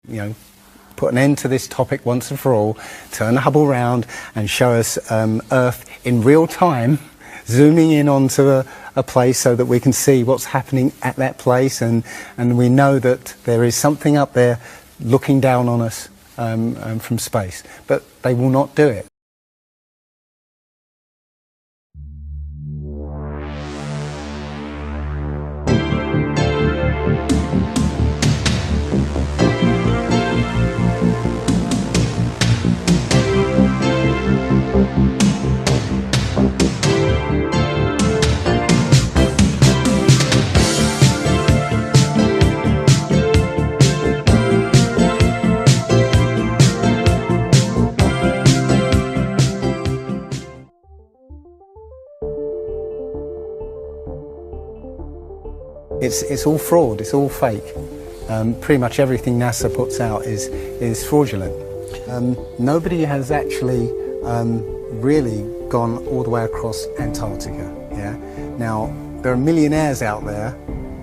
you know, put an end to this topic once and for all, turn the Hubble round and show us Earth in real time, zooming in onto a place so that we can see what's happening at that place, and we know that there is something up there looking down on us from space. But they will not do it. It's all fraud, it's all fake. Pretty much everything NASA puts out is fraudulent. Nobody has actually really gone all the way across Antarctica. Yeah. Now there are millionaires out there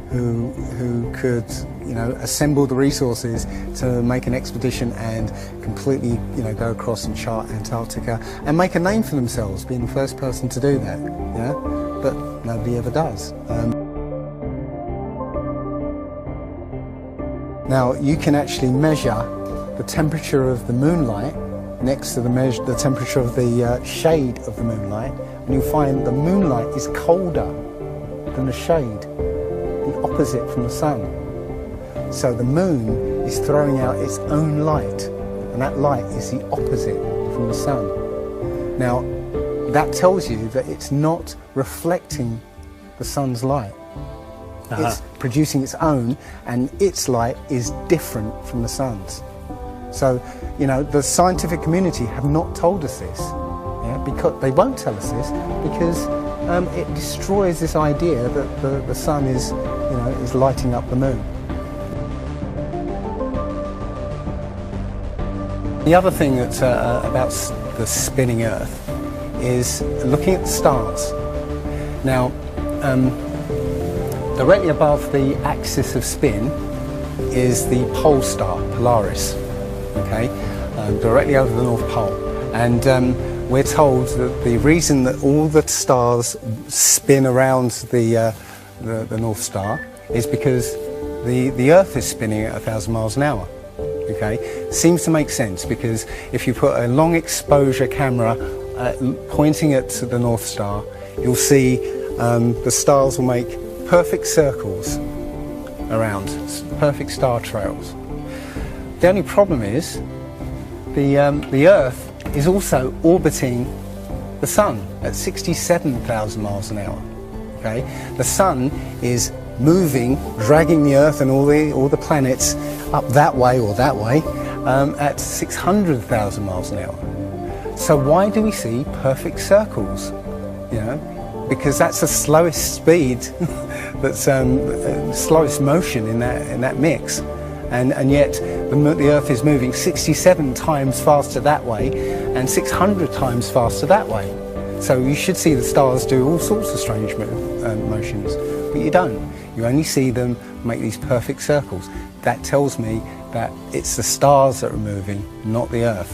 who could, you know, assemble the resources to make an expedition and completely, you know, go across and chart Antarctica and make a name for themselves, being the first person to do that. Yeah. But nobody ever does. Now, you can actually measure the temperature of the moonlight next to the temperature of the shade of the moonlight, and you'll find the moonlight is colder than the shade, the opposite from the sun. So the moon is throwing out its own light, and that light is the opposite from the sun. Now, that tells you that it's not reflecting the sun's light. It's producing its own, and its light is different from the sun's. So, you know, the scientific community have not told us this. Yeah, because they won't tell us this because it destroys this idea that the sun is, you know, is lighting up the moon. The other thing that's about the spinning Earth is looking at the stars. Now, directly above the axis of spin is the pole star, Polaris, okay, directly over the North Pole. And we're told that the reason that all the stars spin around the North Star is because the Earth is spinning at 1,000 miles an hour. Okay, seems to make sense because if you put a long exposure camera pointing at the North Star, you'll see the stars will make perfect circles around, perfect star trails. The only problem is the Earth is also orbiting the Sun at 67,000 miles an hour. Okay, the Sun is moving, dragging the Earth and all the planets up that way or that way at 600,000 miles an hour. So why do we see perfect circles? You know, because that's the slowest speed, that's slowest motion in that mix, and yet the Earth is moving 67 times faster that way and 600 times faster that way. So you should see the stars do all sorts of strange motions, but you don't. You only see them make these perfect circles. That tells me that it's the stars that are moving, not the Earth.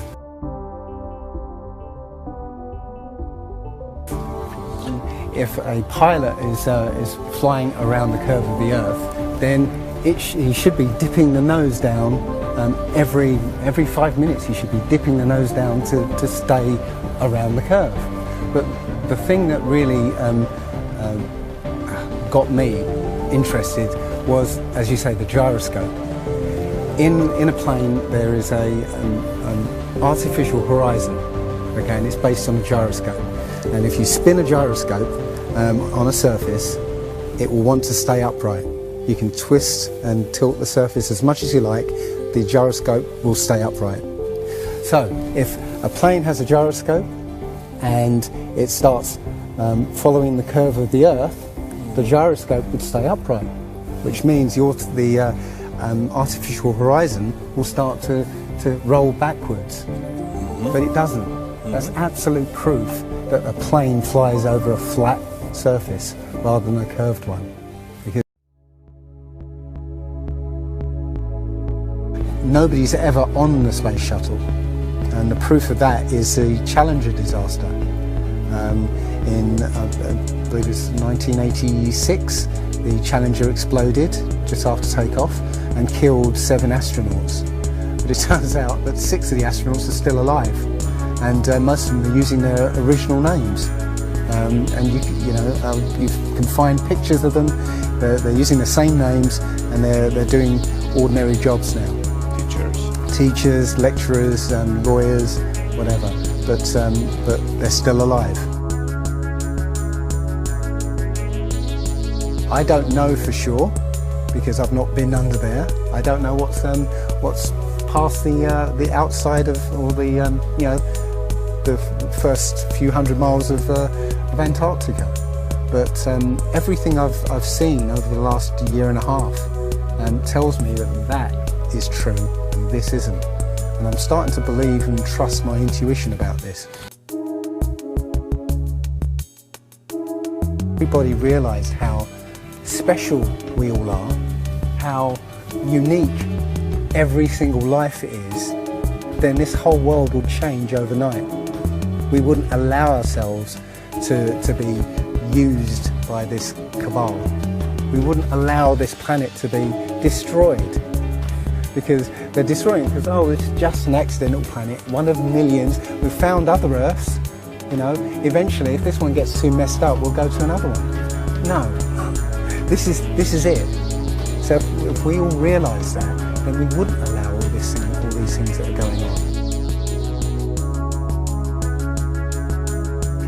If a pilot is flying around the curve of the Earth, then he should be dipping the nose down every 5 minutes. He should be dipping the nose down to stay around the curve. But the thing that really got me interested was, as you say, the gyroscope. In a plane there is an artificial horizon, okay, and it's based on a gyroscope. And if you spin a gyroscope on a surface, it will want to stay upright. You can twist and tilt the surface as much as you like, the gyroscope will stay upright. So if a plane has a gyroscope and it starts following the curve of the Earth, the gyroscope would stay upright, which means the artificial horizon will start to roll backwards. But it doesn't. That's absolute proof that a plane flies over a flat surface rather than a curved one. Because nobody's ever on the space shuttle. And the proof of that is the Challenger disaster. In, I believe it was 1986, the Challenger exploded just after takeoff and killed 7 astronauts. But it turns out that 6 of the astronauts are still alive, and most of them are using their original names. And you can find pictures of them. They're using the same names, and they're doing ordinary jobs now. Teachers, lecturers, lawyers, whatever. But they're still alive. I don't know for sure, because I've not been under there. I don't know what's past the outside of, or the first few hundred miles of Antarctica. But everything I've seen over the last year and a half tells me that is true and this isn't. And I'm starting to believe and trust my intuition about this. Everybody realised how special we all are, how unique every single life is, then this whole world would change overnight. We wouldn't allow ourselves to be used by this cabal. We wouldn't allow this planet to be destroyed, because they're destroying it because, oh, it's just an accidental planet, one of millions. We've found other Earths, you know. Eventually, if this one gets too messed up, we'll go to another one. No, this is it. So if we all realise that, then we wouldn't allow all these things that are going on.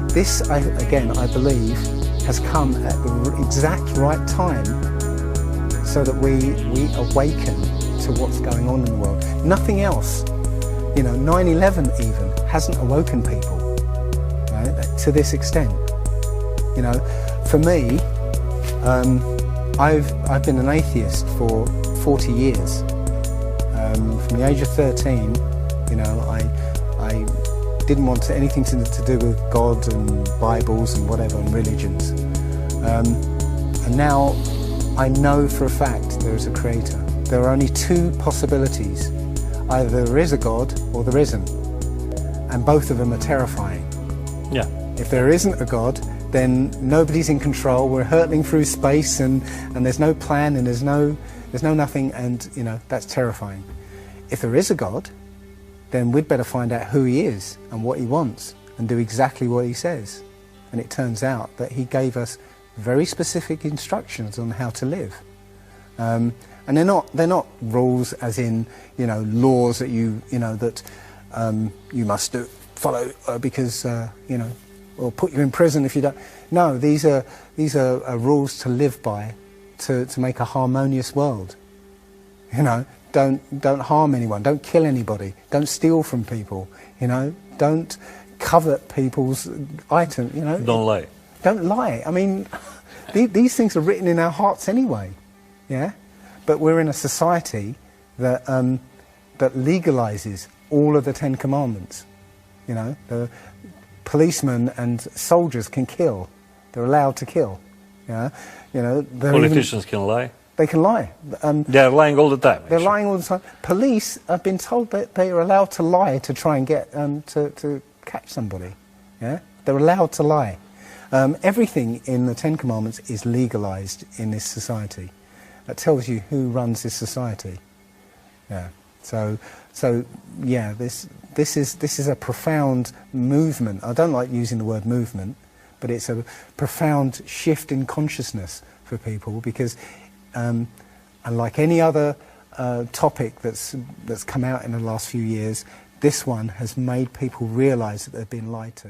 This, again, I believe, has come at the exact right time, so that we awaken to what's going on in the world. Nothing else. You know, 9/11 even hasn't awoken people, right, to this extent. You know, for me, I've been an atheist for 40 years. From the age of 13, you know, I didn't want anything to do with God and Bibles and whatever and religions. And now I know for a fact there is a creator. There are only 2 possibilities. Either there is a God or there isn't. And both of them are terrifying. Yeah. If there isn't a God, then nobody's in control. We're hurtling through space and there's no plan and there's no nothing, and you know, that's terrifying. If there is a God, then we'd better find out who he is and what he wants and do exactly what he says. And it turns out that he gave us very specific instructions on how to live. And they're not rules as in, you know, laws that you must follow because you know, or put you in prison if you don't. No, these are rules to live by, to make a harmonious world. You know, don't harm anyone, don't kill anybody, don't steal from people. You know, don't covet people's items. You know, don't lie. Don't lie. I mean, these things are written in our hearts anyway. Yeah. But we're in a society that legalises all of the 10 Commandments. You know, the policemen and soldiers can kill. They're allowed to kill. Yeah, you know. Politicians can lie. They can lie. They're lying all the time. They're lying all the time. Police have been told that they are allowed to lie to try and get to catch somebody. Yeah, they're allowed to lie. Everything in the 10 Commandments is legalised in this society. That tells you who runs this society. Yeah. So yeah, this is a profound movement. I don't like using the word movement, but it's a profound shift in consciousness for people, because unlike any other topic that's come out in the last few years, this one has made people realise that they've been lied to.